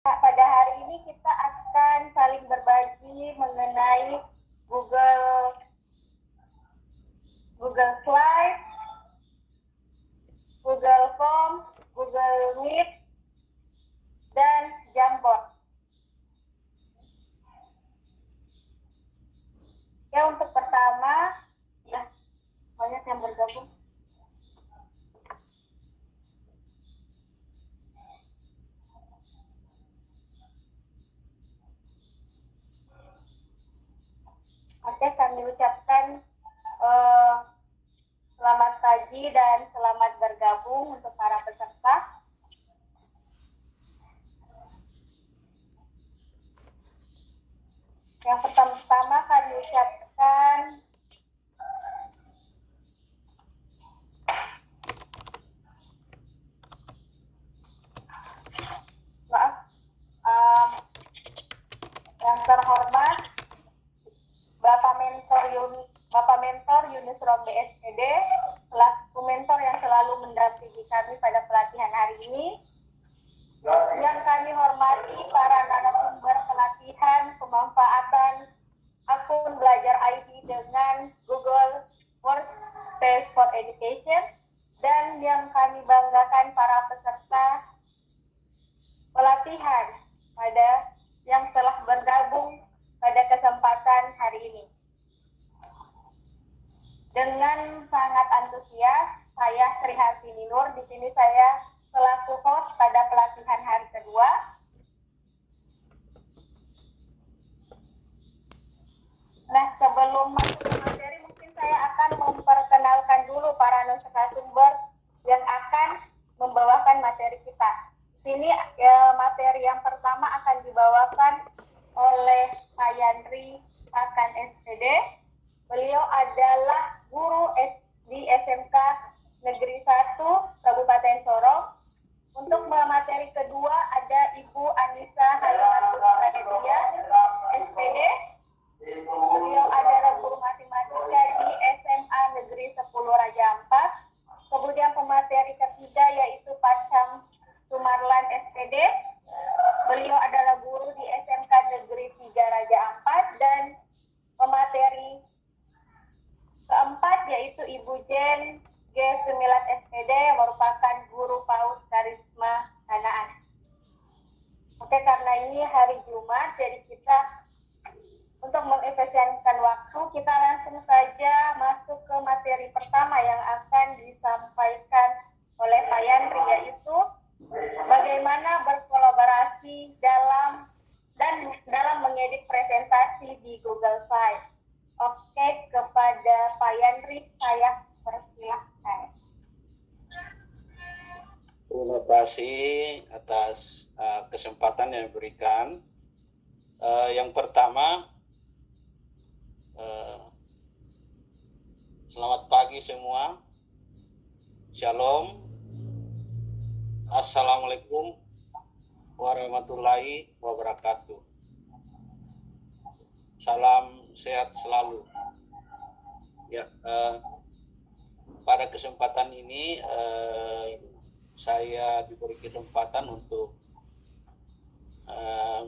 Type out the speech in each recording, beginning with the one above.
Pada hari ini kita akan saling berbagi mengenai Google Slide, Google Form, Google Meet, dan Jamboard. Ya, untuk pertama, ya banyak yang bergabung. Oke, kami ucapkan selamat pagi dan selamat bergabung untuk para peserta. Yang pertama kami ucapkan yang terhormat Bapak Mentor Yunus Rombe SPD, selaku mentor yang selalu mendampingi kami pada pelatihan hari ini. Yang kami hormati para narasumber pelatihan pemanfaatan akun belajar ID dengan Google Workspace for Education, dan yang kami banggakan para peserta pelatihan yang telah bergabung pada kesempatan hari ini. Dengan sangat antusias, saya Sri Hartini Nur. Di sini saya selaku host pada pelatihan hari kedua. Nah, sebelum masuk ke materi, mungkin saya akan memperkenalkan dulu para narasumber yang akan membawakan materi kita. Di sini materi yang pertama akan dibawakan oleh Pak Yandri Akan SPD. Beliau adalah guru di SMK Negeri 1 Kabupaten Sorong. Untuk materi kedua ada Ibu Anissa Halimatus Pranedia SPD. Beliau adalah guru matematika di SMA Negeri 10 Raja Ampat. Kemudian pemateri ketiga yaitu Pak Syam Sumarlan SPD. Beliau adalah guru di SMK Negeri 3 Raja Ampat. Dan pemateri keempat yaitu Ibu Jen G. Sumilat SPD yang merupakan guru PAUD Karisma Kanaan. Oke, karena ini hari Jumat, jadi kita untuk mengefisienkan waktu, kita langsung saja masuk ke materi pertama yang akan disampaikan oleh Pak Yandri, yaitu bagaimana berkolaborasi dalam mengedit presentasi di Google Slide. Oke, kepada Pak Yandri saya persilahkan. Terima kasih atas kesempatan yang diberikan. Yang pertama, selamat pagi semua. Shalom. Assalamualaikum warahmatullahi wabarakatuh. Salam sehat selalu. Ya, pada kesempatan ini saya diberi kesempatan untuk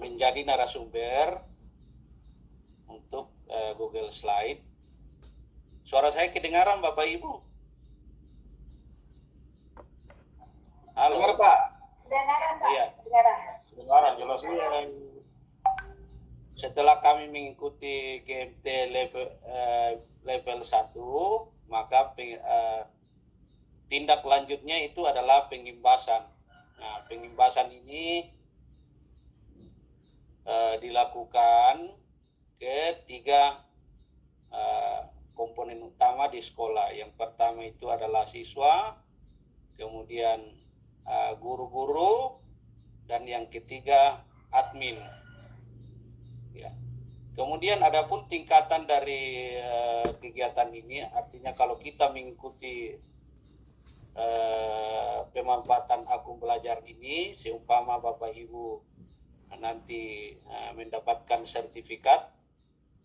menjadi narasumber untuk Google Slide. Suara saya kedengaran Bapak Ibu? Halo. Dengar Pak? Dengaran Pak? Iya. Dengaran jelas. Setelah kami mengikuti GMT level 1, maka tindak lanjutnya itu adalah pengimbasan. Nah, pengimbasan ini dilakukan ke 3 komponen utama di sekolah. Yang pertama itu adalah siswa, kemudian guru-guru, dan yang ketiga admin. Ya. Kemudian adapun tingkatan dari kegiatan ini, artinya kalau kita mengikuti pemanfaatan akun belajar ini, seumpama Bapak Ibu nanti mendapatkan sertifikat,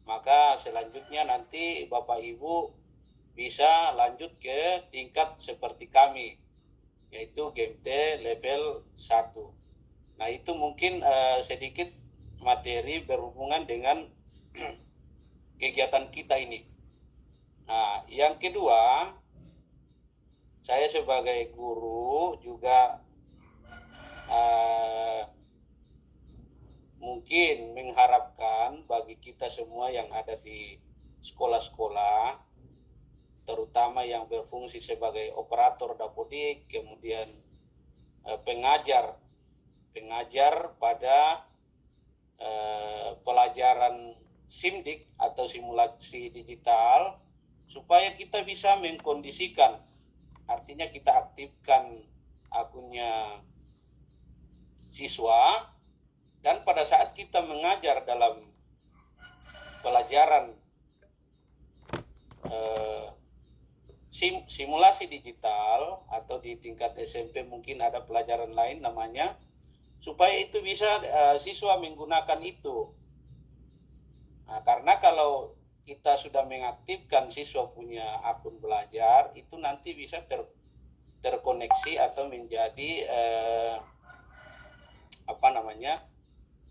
maka selanjutnya nanti Bapak Ibu bisa lanjut ke tingkat seperti kami, yaitu GMT level 1. Nah, itu mungkin sedikit materi berhubungan dengan kegiatan kita ini. Nah, yang kedua, saya sebagai guru juga mungkin mengharapkan bagi kita semua yang ada di sekolah-sekolah, terutama yang berfungsi sebagai operator dapodik, kemudian pengajar pada pelajaran SIMDIK atau simulasi digital, supaya kita bisa mengkondisikan, artinya kita aktifkan akunnya siswa, dan pada saat kita mengajar dalam pelajaran simulasi digital atau di tingkat SMP mungkin ada pelajaran lain namanya, supaya itu bisa siswa menggunakan itu. Nah, karena kalau kita sudah mengaktifkan siswa punya akun belajar, itu nanti bisa terkoneksi atau menjadi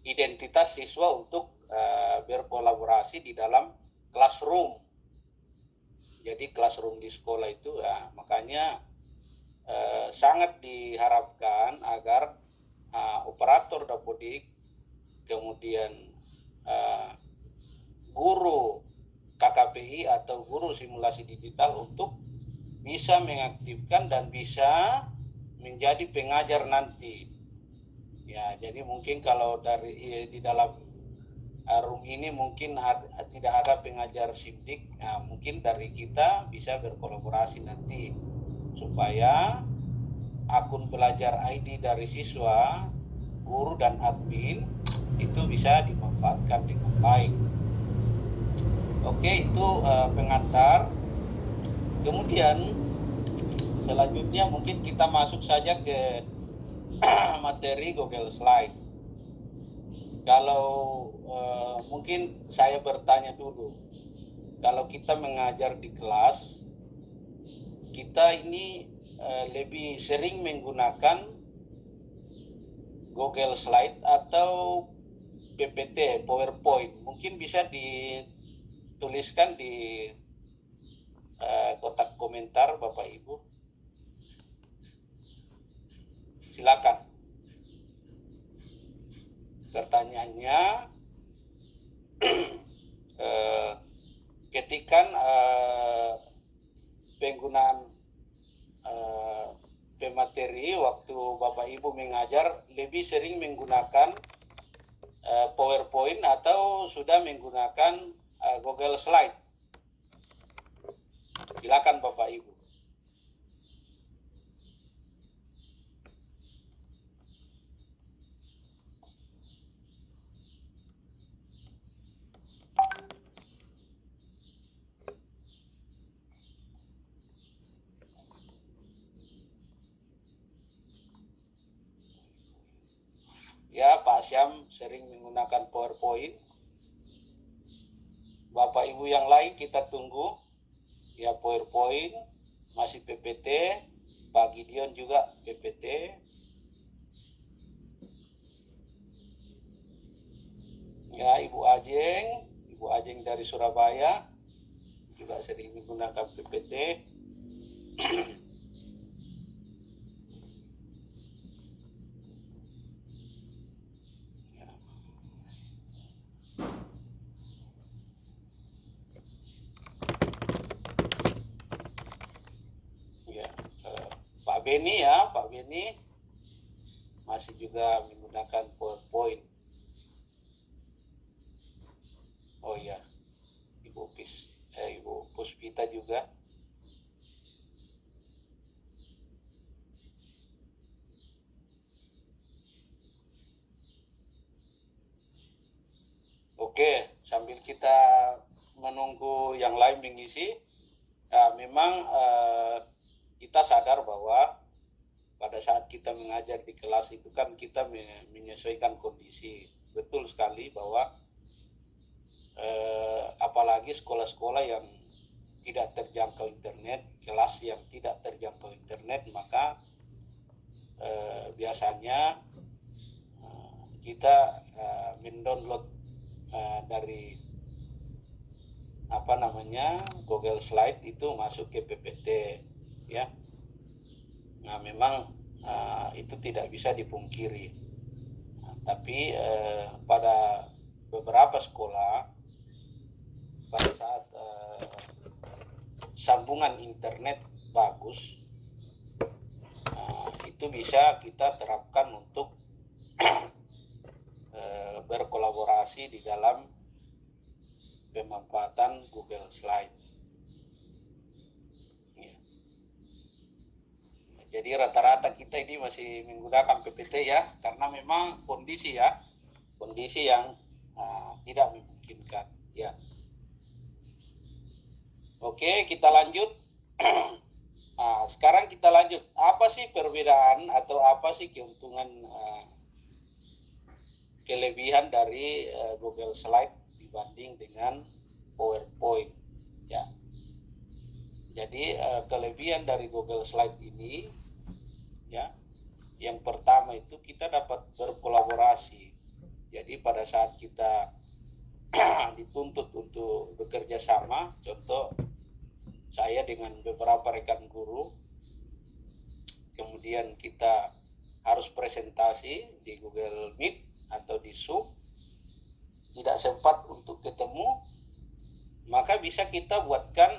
identitas siswa untuk berkolaborasi di dalam classroom. Jadi classroom di sekolah itu, makanya sangat diharapkan agar operator dapodik, kemudian guru KKPI atau guru simulasi digital untuk bisa mengaktifkan dan bisa menjadi pengajar nanti. Ya, jadi mungkin kalau di dalam room ini mungkin tidak ada pengajar SIMDIK, mungkin dari kita bisa berkolaborasi nanti supaya akun pelajar ID dari siswa, guru dan admin itu bisa dimanfaatkan dengan baik. Oke, itu pengantar. Kemudian selanjutnya mungkin kita masuk saja ke materi Google Slide. Kalau mungkin saya bertanya dulu, kalau kita mengajar di kelas, kita ini lebih sering menggunakan Google Slide atau PPT, PowerPoint. Mungkin bisa dituliskan di kotak komentar Bapak Ibu. Silakan. Pertanyaannya, ketikan penggunaan pemateri waktu Bapak Ibu mengajar lebih sering menggunakan PowerPoint atau sudah menggunakan Google Slide. Silakan Bapak Ibu. Ya, Pak Syam sering menggunakan PowerPoint. Bapak Ibu yang lain kita tunggu. Ya, PowerPoint, masih PPT, Pak Gideon juga PPT. Ya, Ibu Ajeng dari Surabaya juga sering menggunakan PPT. Pak Beni masih juga menggunakan PowerPoint. Oh ya, Ibu Puspita juga. Oke, sambil kita menunggu yang lain mengisi, memang kita sadar bahwa pada saat kita mengajar di kelas itu kan kita menyesuaikan kondisi. Betul sekali bahwa apalagi sekolah-sekolah yang tidak terjangkau internet, kelas yang tidak terjangkau internet, maka biasanya kita mendownload dari Google Slide itu masuk ke PPT, ya. Nah, memang itu tidak bisa dipungkiri. Nah, tapi pada beberapa sekolah pada saat sambungan internet bagus, itu bisa kita terapkan untuk berkolaborasi di dalam pemanfaatan Google Slide. Ya. Jadi rata-rata kita ini masih menggunakan PPT ya, karena memang kondisi yang tidak memungkinkan. Ya. Oke, kita lanjut. Nah, sekarang kita lanjut. Apa sih perbedaan atau apa sih keuntungan kelebihan dari Google Slide dibanding dengan PowerPoint, ya. Jadi kelebihan dari Google Slide ini, ya, yang pertama itu kita dapat berkolaborasi. Jadi pada saat kita dituntut untuk bekerja sama, contoh saya dengan beberapa rekan guru, kemudian kita harus presentasi di Google Meet atau di Zoom, tidak sempat untuk ketemu, maka bisa kita buatkan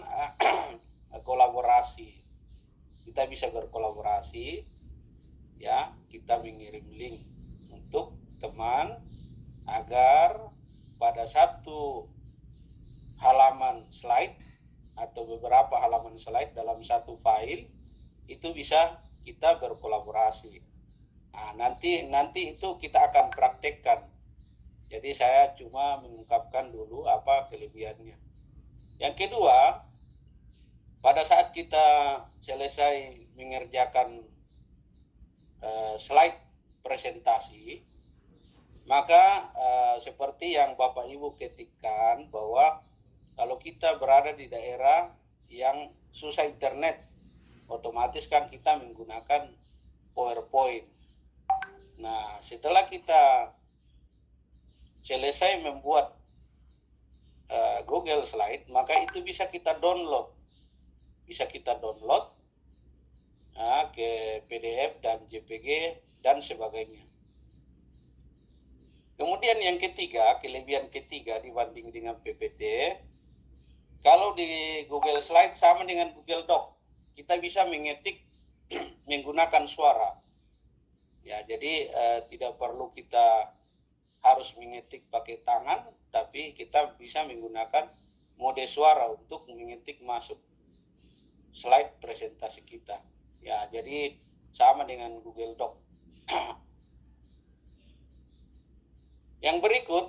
kolaborasi. Kita bisa berkolaborasi, ya, kita mengirim link untuk teman agar pada satu halaman slide atau beberapa halaman slide dalam satu file itu bisa kita berkolaborasi. Nah, nanti itu kita akan praktekkan. Jadi saya cuma mengungkapkan dulu apa kelebihannya. Yang kedua, pada saat kita selesai mengerjakan slide presentasi, maka seperti yang Bapak Ibu ketikkan bahwa kalau kita berada di daerah yang susah internet, otomatis kan kita menggunakan PowerPoint. Nah, setelah kita selesai membuat Google Slide, maka itu bisa kita download. Ke PDF dan JPG dan sebagainya. Kemudian yang ketiga, kelebihan ketiga dibanding dengan PPT, kalau di Google Slide sama dengan Google Doc, kita bisa mengetik menggunakan suara. Ya, jadi tidak perlu kita harus mengetik pakai tangan, tapi kita bisa menggunakan mode suara untuk mengetik masuk slide presentasi kita. Ya, jadi sama dengan Google Doc. Yang berikut,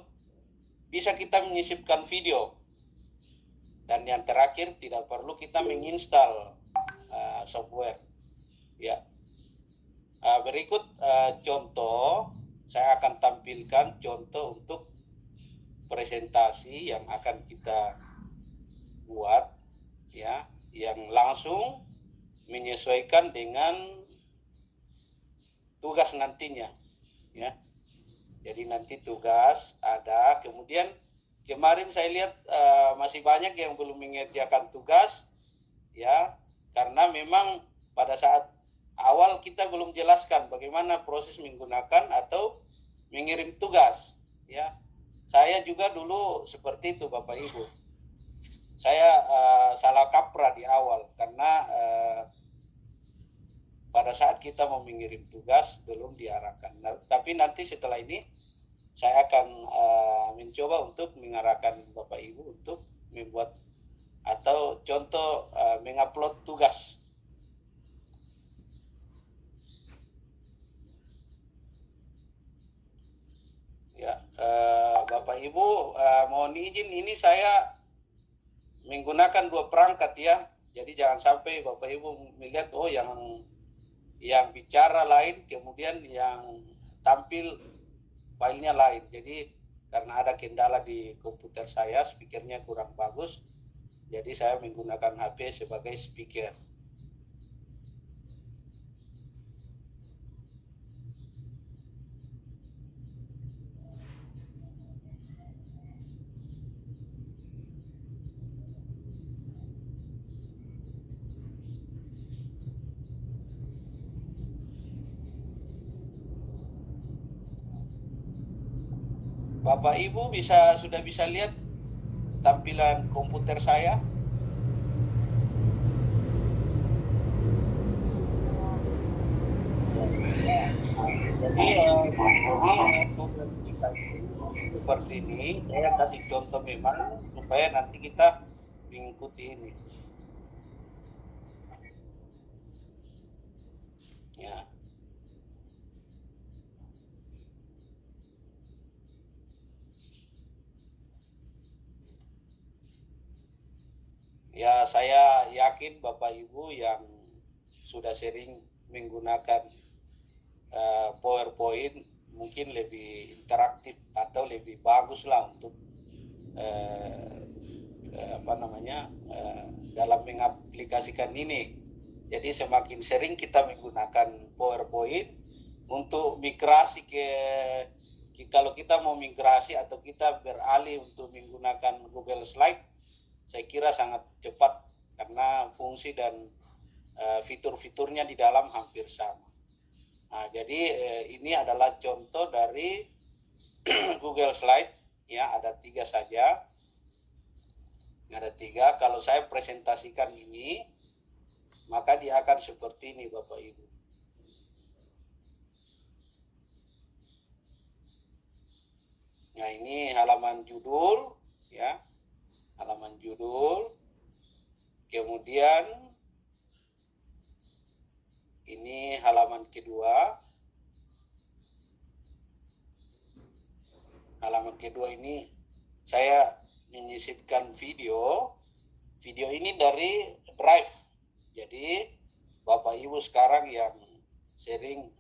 bisa kita menyisipkan video. Dan yang terakhir, tidak perlu kita menginstal software. Ya. Berikut contoh, saya akan tampilkan contoh untuk presentasi yang akan kita buat, ya, yang langsung menyesuaikan dengan tugas nantinya, ya. Jadi nanti tugas ada, kemudian kemarin saya lihat masih banyak yang belum mengerjakan tugas, ya, karena memang pada saat awal kita belum jelaskan bagaimana proses menggunakan atau mengirim tugas, ya. Saya juga dulu seperti itu, Bapak Ibu. Saya salah kaprah di awal karena pada saat kita mau mengirim tugas belum diarahkan. Nah, tapi nanti setelah ini saya akan mencoba untuk mengarahkan Bapak Ibu untuk membuat atau contoh mengupload tugas. Ya, Bapak Ibu mohon izin, ini saya menggunakan dua perangkat, ya. Jadi jangan sampai Bapak Ibu melihat yang bicara lain, kemudian yang tampil filenya lain. Jadi karena ada kendala di komputer saya, speakernya kurang bagus, jadi saya menggunakan HP sebagai speaker. Bapak Ibu sudah bisa lihat tampilan komputer saya? Jadi tugas kita itu seperti ini. Saya kasih contoh memang supaya nanti kita mengikuti ini. Ya. Ya, saya yakin Bapak Ibu yang sudah sering menggunakan PowerPoint mungkin lebih interaktif atau lebih bagus lah untuk dalam mengaplikasikan ini. Jadi semakin sering kita menggunakan PowerPoint untuk migrasi kalau kita mau migrasi atau kita beralih untuk menggunakan Google Slide, saya kira sangat cepat karena fungsi dan fitur-fiturnya di dalam hampir sama. Nah, jadi ini adalah contoh dari Google Slide, ya, ada 3 saja. Ada 3. Kalau saya presentasikan ini, maka dia akan seperti ini, Bapak Ibu. Nah, ini halaman judul, ya, halaman judul. Kemudian ini halaman kedua. Halaman kedua ini saya menyisipkan video. Video ini dari Drive. Jadi Bapak Ibu sekarang yang sering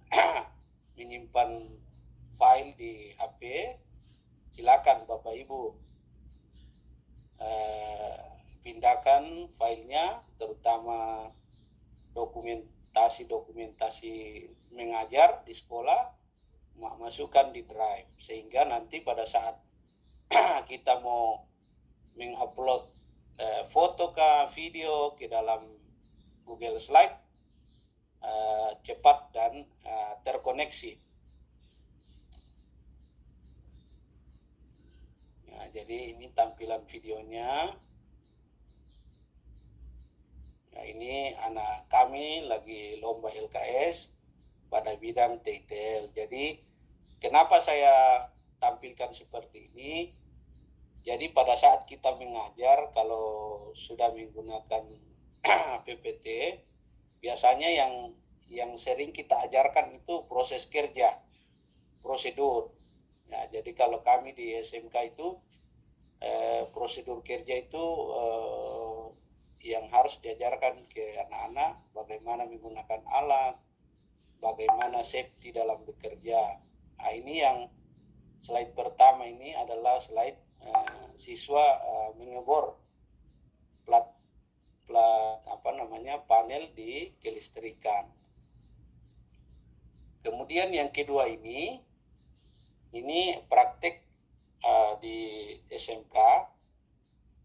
menyimpan file di HP, silakan Bapak Ibu pindahkan filenya, terutama dokumentasi mengajar di sekolah, masukkan di Drive, sehingga nanti pada saat kita mau mengupload foto ke video ke dalam Google Slide, cepat dan terkoneksi. Nah, jadi ini tampilan videonya. Nah, ini anak kami lagi lomba LKS pada bidang TTL. Jadi kenapa saya tampilkan seperti ini? Jadi pada saat kita mengajar, kalau sudah menggunakan PPT, biasanya yang sering kita ajarkan itu proses kerja, prosedur. Ya, jadi kalau kami di SMK itu prosedur kerja itu yang harus diajarkan ke anak-anak, bagaimana menggunakan alat, bagaimana safety dalam bekerja. Nah, ini yang slide pertama ini adalah slide siswa mengebor panel di kelistrikan. Kemudian yang kedua ini praktek di SMK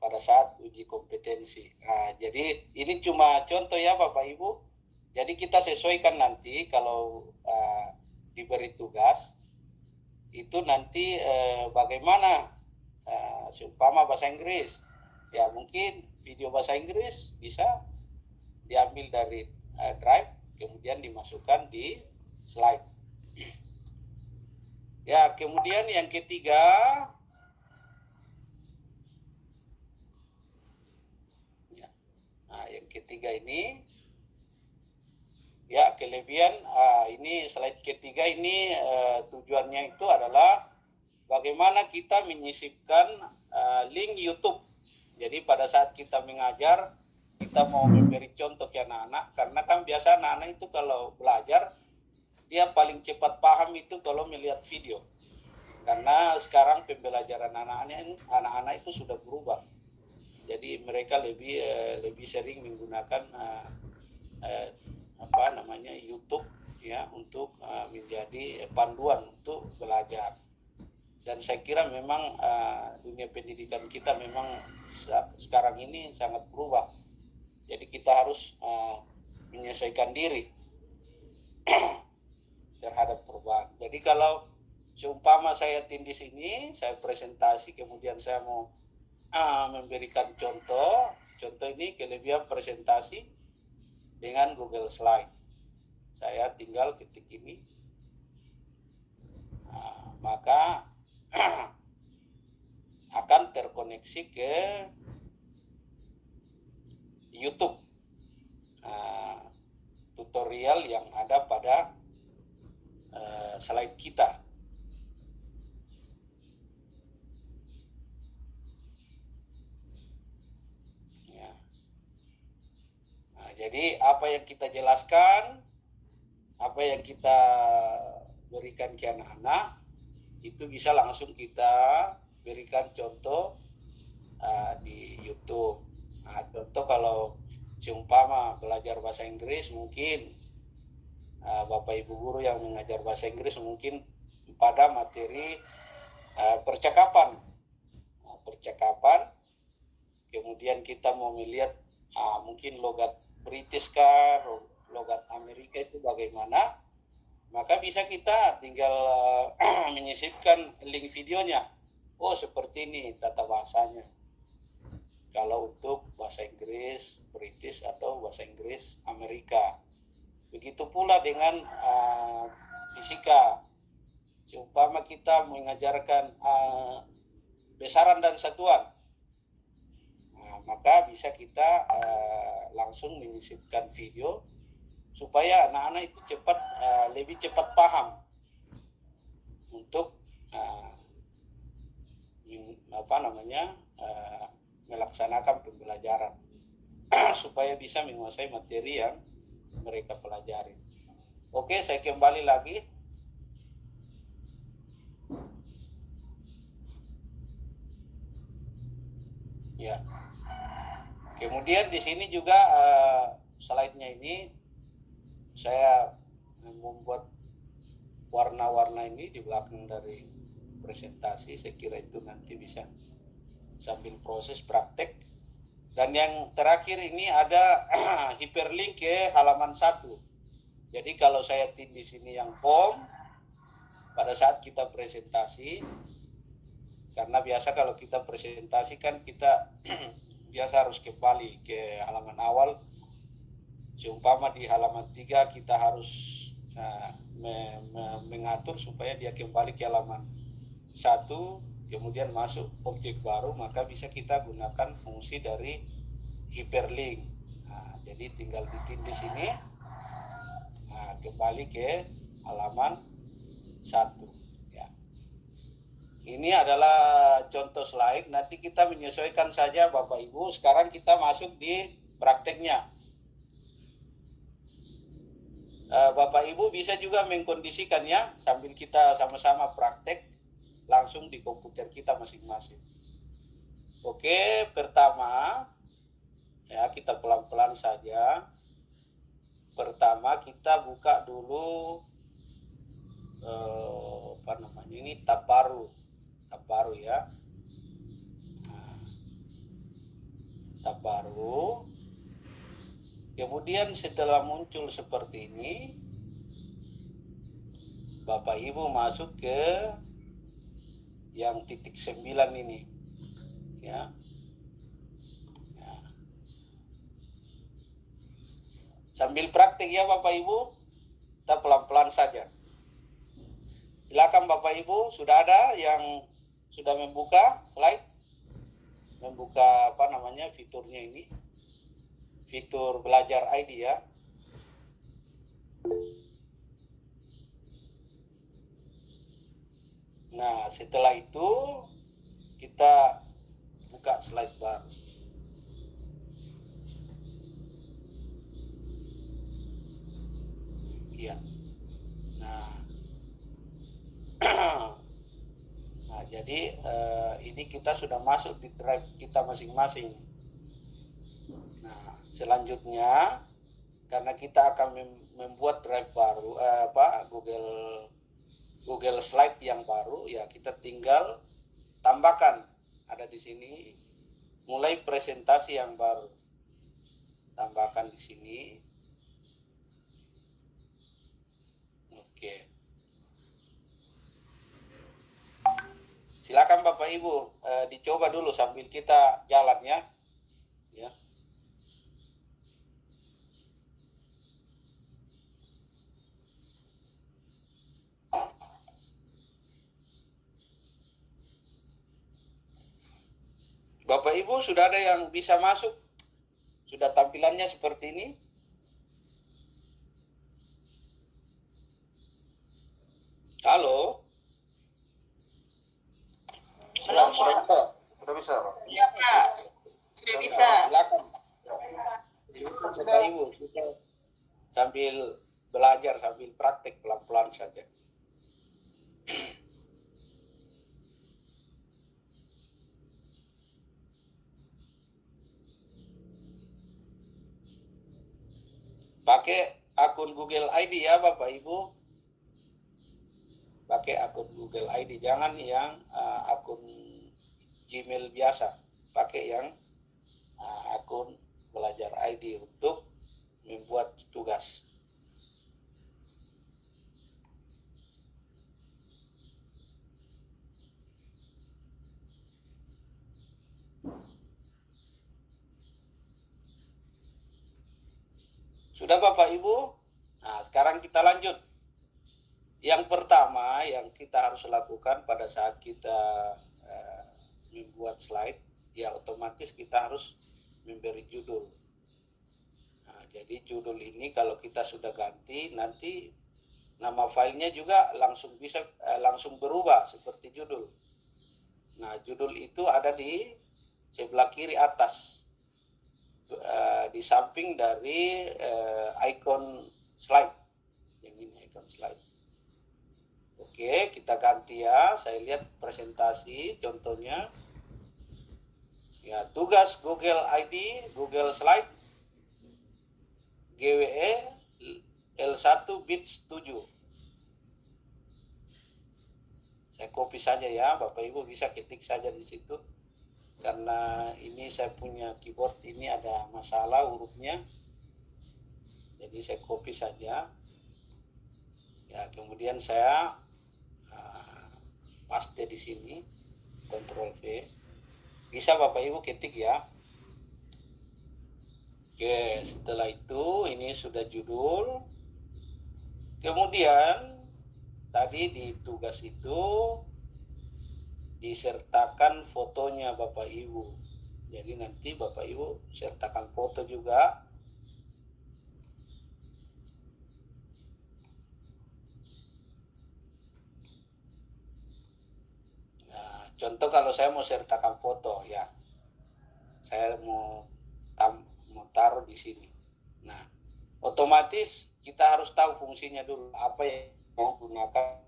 pada saat uji kompetensi. Nah, jadi ini cuma contoh ya Bapak Ibu. Jadi kita sesuaikan nanti kalau diberi tugas itu nanti bagaimana seumpama bahasa Inggris, ya mungkin video bahasa Inggris bisa diambil dari Drive kemudian dimasukkan di slide. Ya, kemudian yang ketiga, yang ketiga ini, ya kelebihan ini slide ketiga ini tujuannya itu adalah bagaimana kita menyisipkan link YouTube. Jadi pada saat kita mengajar, kita mau memberi contoh ke anak-anak, karena kan biasa anak-anak itu kalau belajar, dia paling cepat paham itu kalau melihat video. Karena sekarang pembelajaran anak-anak itu sudah berubah. Jadi mereka lebih sering menggunakan YouTube ya untuk menjadi panduan untuk belajar. Dan saya kira memang dunia pendidikan kita memang sekarang ini sangat berubah. Jadi kita harus menyesuaikan diri terhadap perubahan. Jadi kalau Seumpama saya tim di sini, saya presentasi, kemudian saya mau memberikan contoh. Contoh ini kelebihan presentasi dengan Google Slide. Saya tinggal ketik ini, maka akan terkoneksi ke YouTube tutorial yang ada pada slide kita. Ya. Nah, jadi apa yang kita jelaskan, apa yang kita berikan ke anak-anak, itu bisa langsung kita berikan contoh di YouTube. Nah, contoh kalau seumpama belajar bahasa Inggris, mungkin Bapak Ibu guru yang mengajar bahasa Inggris mungkin pada materi percakapan. Percakapan, kemudian kita mau melihat mungkin logat British kah, logat Amerika itu bagaimana, maka bisa kita tinggal menyisipkan link videonya. Oh, seperti ini tata bahasanya. Kalau untuk bahasa Inggris British atau bahasa Inggris Amerika. Begitu pula dengan fisika. Seumpama kita mengajarkan besaran dan satuan, maka bisa kita langsung menyisipkan video supaya anak-anak itu lebih cepat paham untuk melaksanakan pembelajaran supaya bisa menguasai materi yang mereka pelajari. Oke, saya kembali lagi. Ya. Kemudian di sini juga slide-nya ini saya membuat warna-warna ini di belakang dari presentasi. Saya kira itu nanti bisa sambil proses praktek. Dan yang terakhir ini ada hyperlink ke halaman 1. Jadi kalau saya tim di sini yang form, pada saat kita presentasi, karena biasa kalau kita presentasi kan kita biasa harus kembali ke halaman awal. Seumpama di halaman 3 kita harus mengatur supaya dia kembali ke halaman 1, kemudian masuk objek baru, maka bisa kita gunakan fungsi dari hyperlink. Jadi tinggal bikin di sini, kembali ke halaman 1. Ya. Ini adalah contoh slide. Nanti kita menyesuaikan saja Bapak Ibu. Sekarang kita masuk di prakteknya. Bapak Ibu bisa juga mengkondisikan ya, sambil kita sama-sama praktek langsung di komputer kita masing-masing. Oke, pertama ya kita pelan-pelan saja. Pertama kita buka dulu ini tab baru ya. Tab baru. Kemudian setelah muncul seperti ini, Bapak Ibu masuk ke yang titik 9 ini ya. Sambil praktik ya Bapak Ibu, kita pelan-pelan saja. Silakan Bapak Ibu, sudah ada yang sudah membuka slide, membuka fiturnya ini, fitur belajar ID ya. Nah, setelah itu kita buka slide baru. Ya. Nah, jadi ini kita sudah masuk di drive kita masing-masing. Nah, selanjutnya karena kita akan membuat drive baru, Google Slide yang baru, ya kita tinggal tambahkan, ada di sini, mulai presentasi yang baru. Tambahkan di sini. Oke. Silakan Bapak Ibu dicoba dulu sambil kita jalan ya. Ya. Bapak Ibu sudah ada yang bisa masuk? Sudah tampilannya seperti ini? Halo? Belum, Sudah bisa? Sudah bisa? Ya, Pak. Sudah bisa. Silakan. Silakan Bapak Ibu, kita sambil belajar, sambil praktek pelan-pelan saja. Pakai akun Google ID ya Bapak Ibu. Pakai akun Google ID, jangan yang akun Gmail biasa. Pakai yang akun belajar ID untuk membuat tugas. Sudah Bapak Ibu? Nah, sekarang kita lanjut. Yang pertama yang kita harus lakukan pada saat kita membuat slide, ya otomatis kita harus memberi judul. Nah, jadi judul ini kalau kita sudah ganti, nanti nama filenya juga langsung bisa langsung berubah seperti judul. Nah, judul itu ada di sebelah kiri atas. Di samping dari icon slide. Yang ini icon slide. Oke, kita ganti ya. Saya lihat presentasi contohnya. Ya, tugas Google ID, Google Slide, GWE L1 bits 7. Saya copy saja ya, Bapak Ibu bisa ketik saja di situ. Karena ini saya punya keyboard ini ada masalah hurufnya. Jadi saya copy saja. Ya, kemudian saya paste di sini, Ctrl V. Bisa Bapak Ibu ketik ya. Oke, setelah itu ini sudah judul. Kemudian tadi di tugas itu disertakan fotonya Bapak Ibu. Jadi nanti Bapak Ibu sertakan foto juga. Nah, contoh kalau saya mau sertakan foto ya, saya mau taruh di sini. Nah, otomatis kita harus tahu fungsinya dulu apa yang mau gunakan.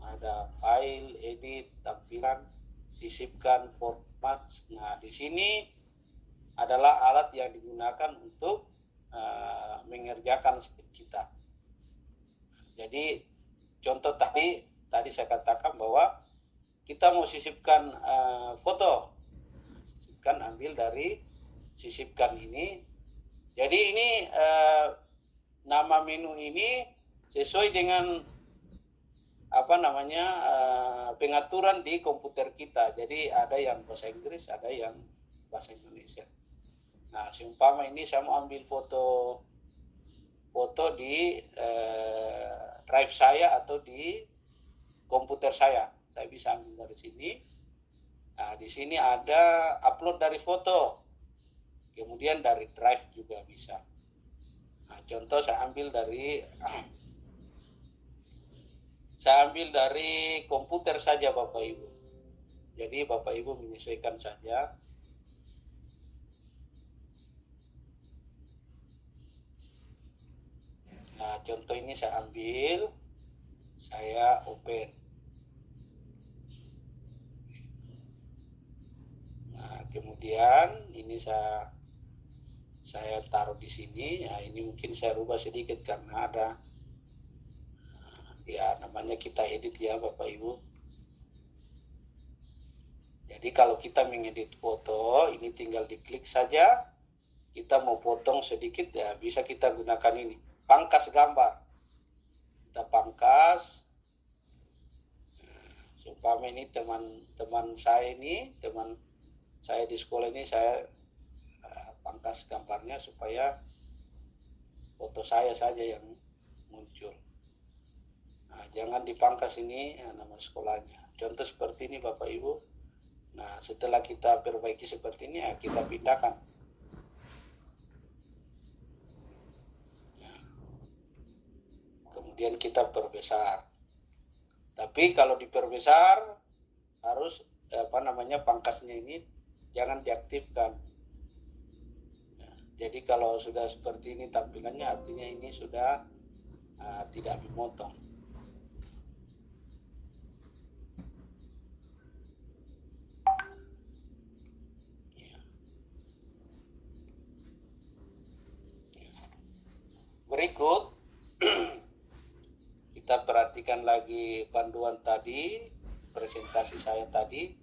Ada file, edit, tampilan, sisipkan, format. Nah, di sini adalah alat yang digunakan untuk mengerjakan skrip kita. Jadi contoh tadi saya katakan bahwa kita mau sisipkan foto, sisipkan ambil dari sisipkan ini. Jadi ini nama menu ini sesuai dengan pengaturan di komputer kita. Jadi ada yang bahasa Inggris, ada yang bahasa Indonesia. Nah, seumpama ini saya mau ambil foto di drive saya atau di komputer saya bisa ambil dari sini. Nah, di sini ada upload dari foto, kemudian dari drive juga bisa. Nah, contoh saya ambil dari komputer saja Bapak Ibu. Jadi Bapak Ibu menyesuaikan saja. Nah, contoh ini saya ambil, saya open. Nah, kemudian ini saya taruh di sini. Nah, ini mungkin saya rubah sedikit karena ada ya namanya kita edit ya Bapak Ibu. Jadi kalau kita mengedit foto, ini tinggal diklik saja. kita mau potong sedikit ya bisa kita gunakan ini pangkas gambar. Kita pangkas. Seumpama ini teman saya di sekolah ini saya pangkas gambarnya supaya foto saya saja yang muncul. Nah, jangan dipangkas ini nama sekolahnya. Contoh seperti ini Bapak Ibu. Nah, setelah kita perbaiki seperti ini ya kita pindahkan. Kemudian kita perbesar. Tapi kalau diperbesar harus pangkasnya ini jangan diaktifkan. Jadi kalau sudah seperti ini tampilannya artinya ini sudah tidak memotong. Berikut kita perhatikan lagi panduan tadi, presentasi saya tadi.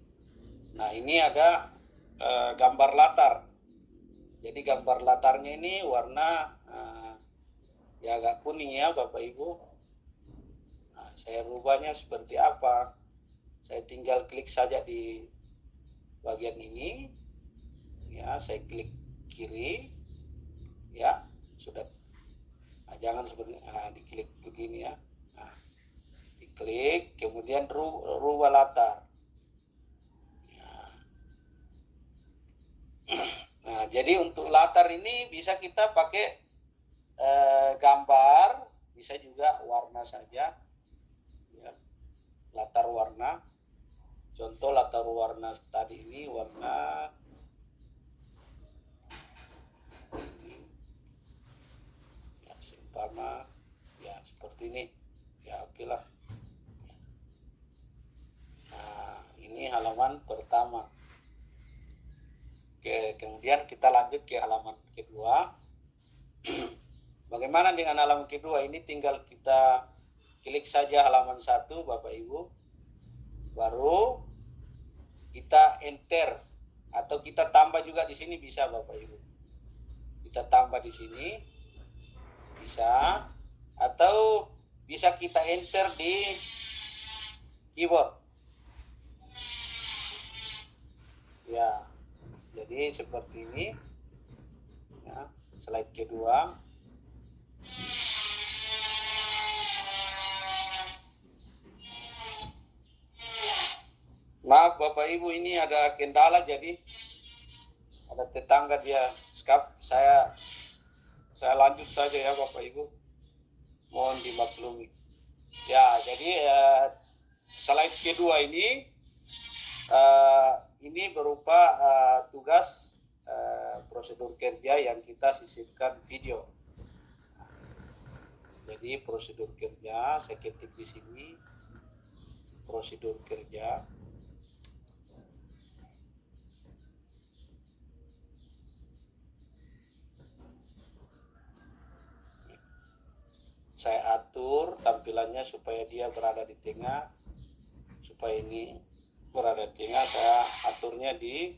Nah, ini ada gambar latar. Jadi gambar latarnya ini warna ya agak kuning ya Bapak Ibu. Nah, saya rubahnya seperti apa? Saya tinggal klik saja di bagian ini. Ya, saya klik kiri. Ya, sudah. Nah, jangan seperti diklik begini ya. Nah, diklik, kemudian rubah latar. Ya. Nah, jadi untuk latar ini bisa kita pakai gambar, bisa juga warna saja. Ya. Latar warna. Contoh latar warna tadi ini warna ya, seumpama ya seperti ini. Ya oke lah. Nah, ini halaman pertama. Oke, kemudian kita lanjut ke halaman kedua. Bagaimana dengan halaman kedua? Ini tinggal kita klik saja halaman 1 Bapak Ibu. Baru kita enter atau kita tambah juga di sini bisa Bapak Ibu. Kita tambah di sini bisa atau bisa kita enter di keyboard. Ya. Jadi seperti ini. Ya, slide kedua. Maaf Bapak Ibu, ini ada kendala, jadi ada tetangga dia skap. Saya lanjut saja ya Bapak Ibu. Mohon dimaklumi. Ya, jadi slide kedua ini berupa tugas prosedur kerja yang kita sisipkan video. Jadi prosedur kerja saya ketik di sini, prosedur kerja. Saya atur tampilannya supaya dia berada di tengah, supaya ini berada di tengah. Saya aturnya di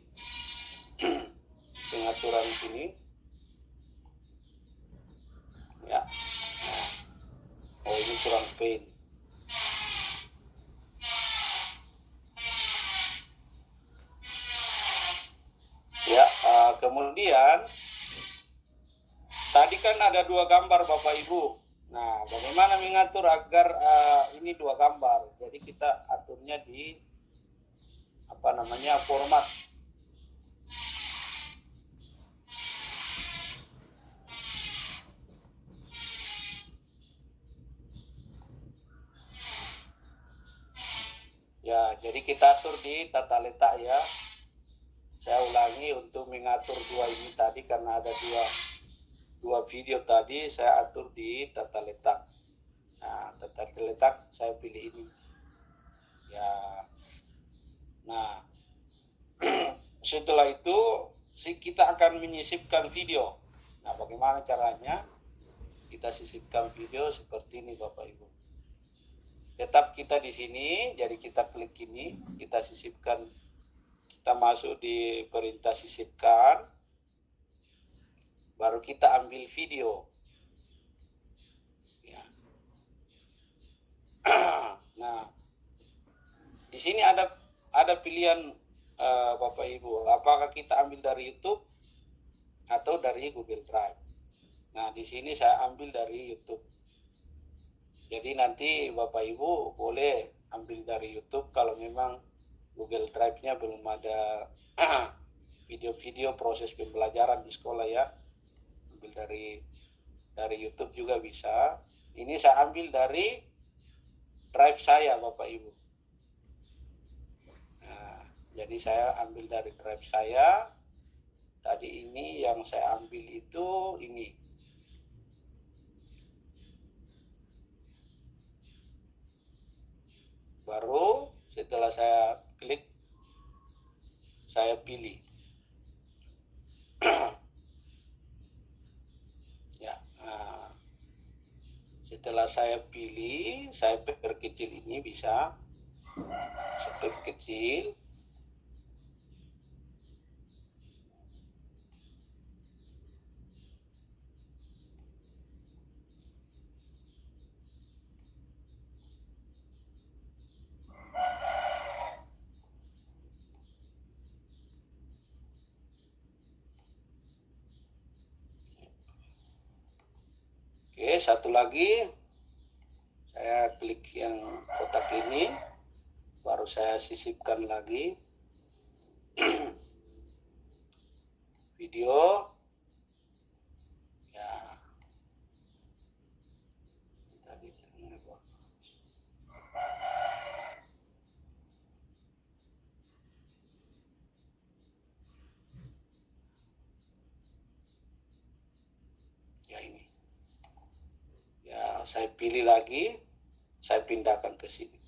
pengaturan sini. Ya. Oh, ini kurang paint. Ya, kemudian tadi kan ada 2 gambar Bapak Ibu. Nah, bagaimana mengatur agar ini 2 gambar? Jadi kita aturnya di format. Ya, jadi kita atur di tata letak ya. Saya ulangi untuk mengatur 2 ini tadi karena ada dua video tadi saya atur di tata letak. Nah, tata letak saya pilih ini. Ya. Nah, setelah itu kita akan menyisipkan video. Nah, bagaimana caranya? Kita sisipkan video seperti ini Bapak Ibu. Tetap kita di sini, jadi kita klik ini, kita sisipkan. Kita masuk di perintah sisipkan. baru kita ambil video. Ya. Nah, di sini ada pilihan Bapak Ibu, apakah kita ambil dari YouTube atau dari Google Drive. Nah, di sini saya ambil dari YouTube. Jadi nanti Bapak Ibu boleh ambil dari YouTube kalau memang Google Drive-nya belum ada video-video proses pembelajaran di sekolah ya. Ambil dari YouTube juga bisa. Ini saya ambil dari drive saya Bapak Ibu. Nah, jadi saya ambil dari drive saya. Tadi ini yang saya ambil itu ini. Baru setelah saya klik, saya pilih. Ya, nah, setelah saya pilih, saya perkecil ini bisa. Saya perkecil. Oke, satu lagi saya klik yang kotak ini, baru saya sisipkan lagi video. Ya, tadi ya ini. Ya, saya pilih lagi, saya pindahkan ke sini.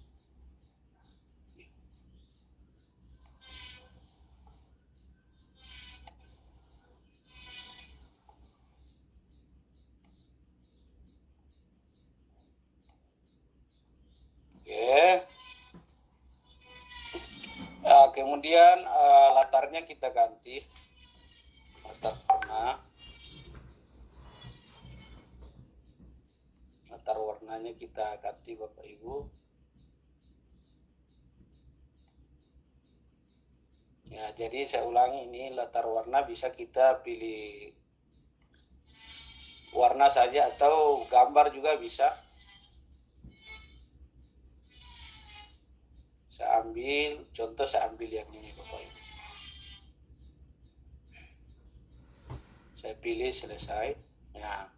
Oke. Kemudian latarnya kita ganti. Latar warna. Latar warnanya kita ganti Bapak Ibu. Ya, jadi saya ulangi, ini latar warna bisa kita pilih warna saja atau gambar juga bisa. Saya ambil, contoh saya ambil yang ini Bapak Ibu. Saya pilih selesai. Ya.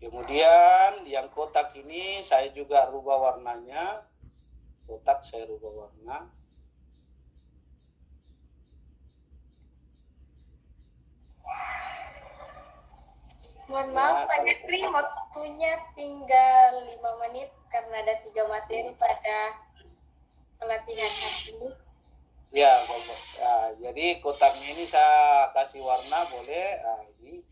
Kemudian yang kotak ini saya juga rubah warnanya. Kotak saya rubah warna. Mohon maaf Pak Jeffrey, waktunya tinggal 5 menit karena ada 3 materi pada pelatihan hari ini. Ya, Bapak. Ya, jadi kotaknya ini saya kasih warna boleh. Nah, ini.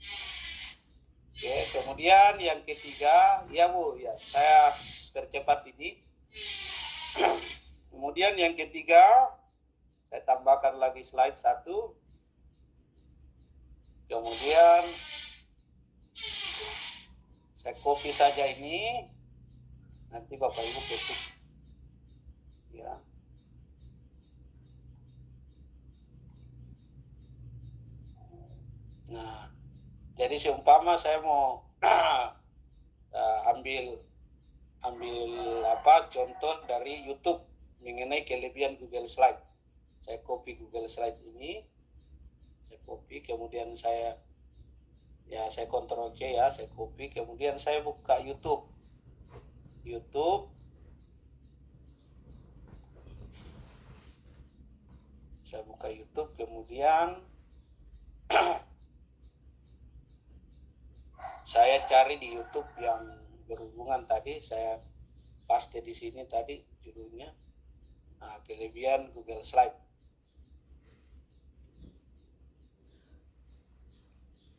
Oke, kemudian yang ketiga, ya Bu, ya saya percepat ini. Kemudian yang ketiga, saya tambahkan lagi slide 1. Kemudian saya copy saja ini. Nanti Bapak Ibu ketik. Ya. Nah, jadi seumpama saya mau ambil contoh dari YouTube mengenai kelebihan Google Slide. Saya copy Google Slide ini, saya copy, kemudian saya Ctrl C ya, saya copy, kemudian saya buka YouTube. Saya buka YouTube, kemudian saya cari di YouTube yang berhubungan tadi, saya paste di sini tadi judulnya. Nah, kelebihan Google Slide.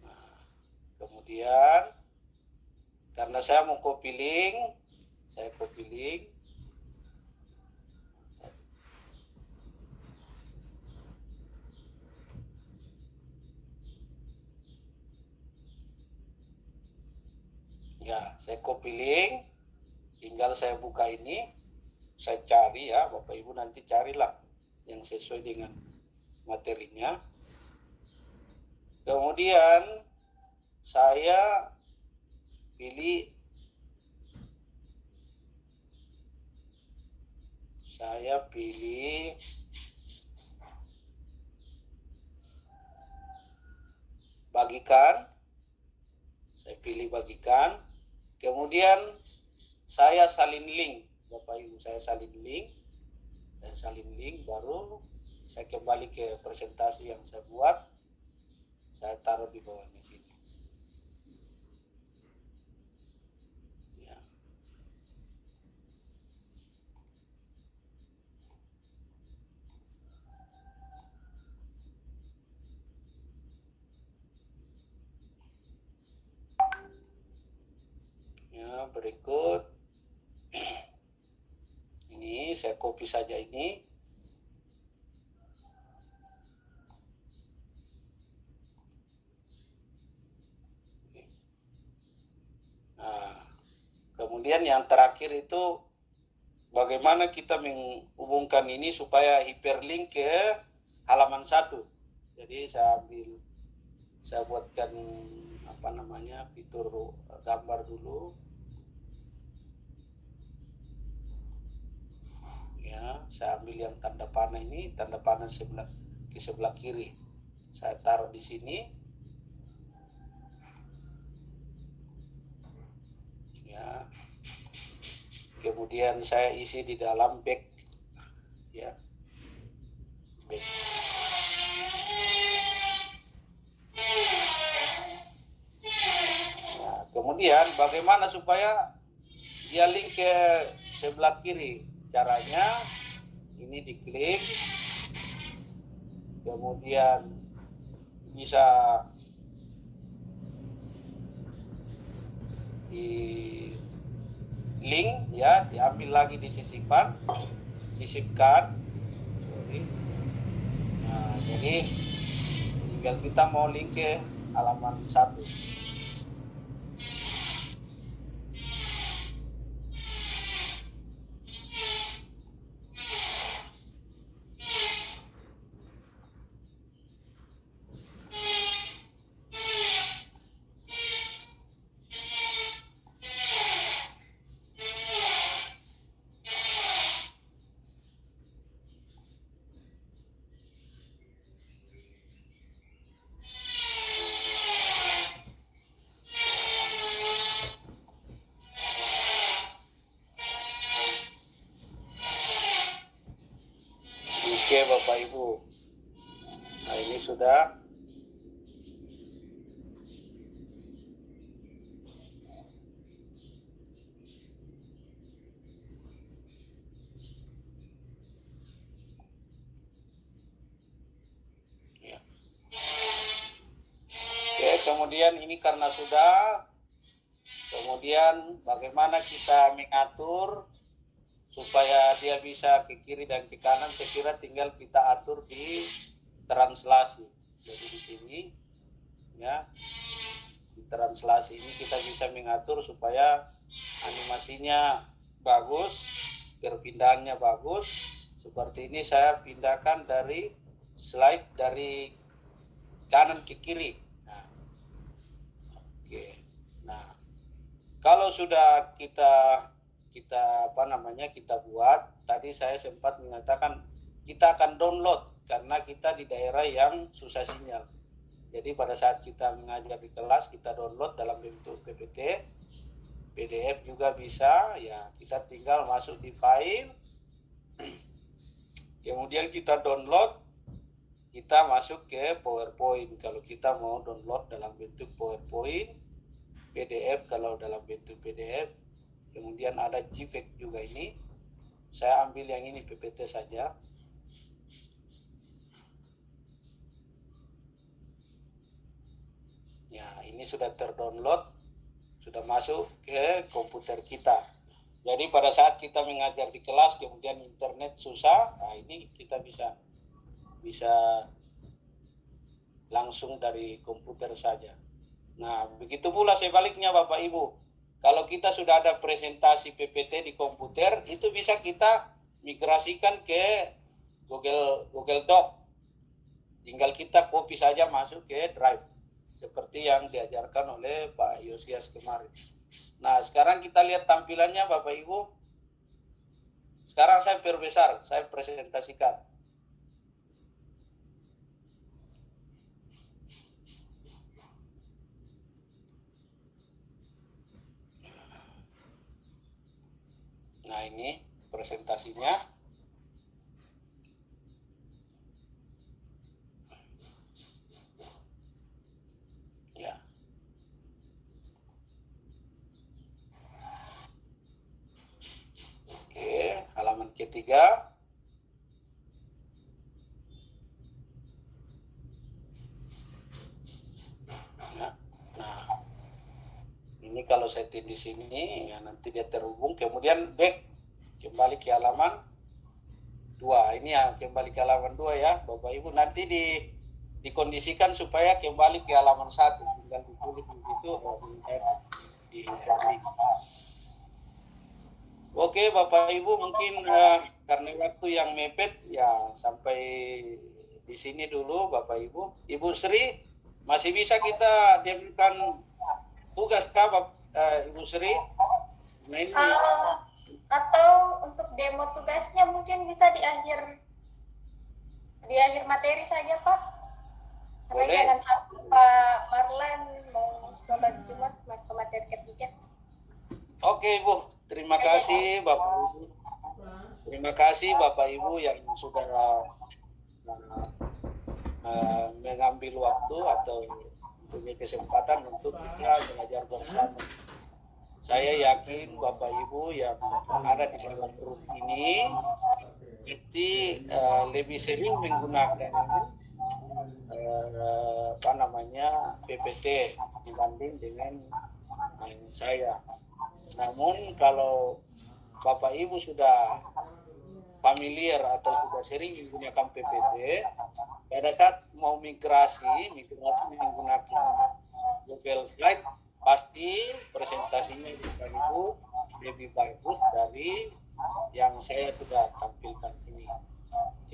Nah, kemudian karena saya mau copy link, saya copy link. Ya, saya copy link, tinggal saya buka ini, saya cari ya, Bapak Ibu nanti carilah yang sesuai dengan materinya. Kemudian saya pilih bagikan, saya pilih bagikan, kemudian saya salin link, Bapak Ibu, saya salin link, baru saya kembali ke presentasi yang saya buat, saya taruh di bawahnya sini. Ya. Ya, berikut ini saya copy saja ini. Nah, kemudian yang terakhir itu bagaimana kita menghubungkan ini supaya hyperlink ke halaman 1. Jadi saya buatkan fitur gambar dulu. Ya, saya ambil yang tanda panah ini, tanda panah ke sebelah kiri. Saya taruh di sini. Ya. Kemudian saya isi di dalam back, ya, back. Nah, kemudian bagaimana supaya dia link ke sebelah kiri? Caranya ini diklik, kemudian bisa di link, ya, diambil lagi, sisipkan. Nah, jadi tinggal kita mau link ke halaman 1. Oke, Bapak Ibu. Nah, ini sudah. Ya. Oke, kemudian ini karena sudah, kemudian bagaimana kita mengatur supaya dia bisa ke kiri dan ke kanan, saya kira tinggal kita atur di translasi. Jadi di sini, ya, di translasi ini kita bisa mengatur supaya animasinya bagus, perpindahannya bagus. Seperti ini saya pindahkan dari slide dari kanan ke kiri. Nah, oke. Nah, kalau sudah kita buat, tadi saya sempat mengatakan kita akan download karena kita di daerah yang susah sinyal. Jadi pada saat kita mengajar di kelas, kita download dalam bentuk PPT, PDF juga bisa, ya, kita tinggal masuk di file, kemudian kita download, kita masuk ke PowerPoint kalau kita mau download dalam bentuk PowerPoint, PDF kalau dalam bentuk PDF, kemudian ada JPEG juga ini. Saya ambil yang ini PPT saja. Ya, ini sudah terdownload, sudah masuk ke komputer kita. Jadi pada saat kita mengajar di kelas, kemudian internet susah, nah ini kita bisa langsung dari komputer saja. Nah, begitu pula sebaliknya Bapak Ibu. kalau kita sudah ada presentasi PPT di komputer, itu bisa kita migrasikan ke Google Doc. Tinggal kita copy saja masuk ke Drive. Seperti yang diajarkan oleh Pak Yosias kemarin. Nah, sekarang kita lihat tampilannya Bapak Ibu. Sekarang saya perbesar, saya presentasikan. Nah, ini presentasinya. Ya. Oke, halaman ketiga. Nah, ini kalau setting di sini, ya nanti dia terhubung. Kemudian back, kembali ke halaman 2. Ini ya, kembali ke halaman 2 ya, Bapak Ibu. Nanti dikondisikan supaya kembali ke halaman 1. Tinggal ditulis di situ, di link. Oke, Bapak Ibu, mungkin karena waktu yang mepet, ya sampai di sini dulu, Bapak Ibu. Ibu Sri, masih bisa kita diberikan tugas kah, Ibu Sri? Nah, ini. Atau untuk demo tugasnya mungkin bisa di akhir materi saja Pak. Karena Boleh. jangan sampai Pak Marlan mau sholat Jumat ke materi ketiga. Oke Ibu, terima kasih Bapak Ibu. Terima kasih Bapak Ibu yang sudah mengambil waktu atau punya kesempatan untuk kita belajar bersama. Saya yakin Bapak Ibu yang ada di dalam grup ini pasti lebih sering menggunakan PPT dibanding dengan saya. Namun kalau Bapak Ibu sudah familiar atau sudah sering menggunakan PPT, pada saat mau migrasi menggunakan Google Slide, pasti presentasinya Bapak Ibu lebih bagus dari yang saya sudah tampilkan ini.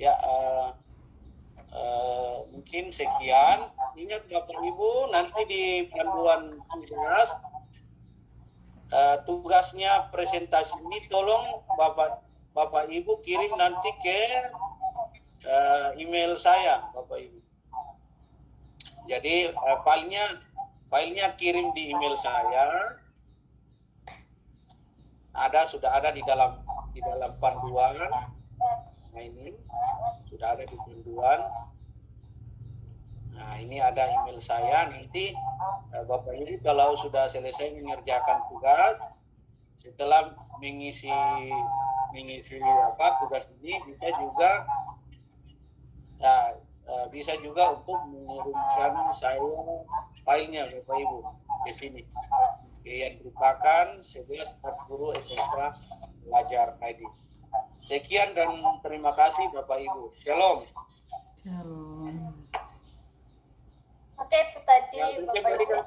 Ya, mungkin sekian. Ingat Bapak Ibu, nanti di panduan tugasnya presentasi ini tolong Bapak Ibu kirim nanti ke email saya, Bapak Ibu. Jadi filenya kirim di email saya. Sudah ada di dalam panduan. Nah, ini sudah ada di panduan. Nah, ini ada email saya. Nanti Bapak Ibu kalau sudah selesai mengerjakan tugas, setelah mengisi tugas ini bisa juga untuk mengirimkan saya filenya Bapak Ibu di sini. Yang merupakan 11 guru SMK Belajar ID. Sekian dan terima kasih Bapak Ibu. Shalom. Shalom. Oke, itu tadi Ya, Bapak Ibu.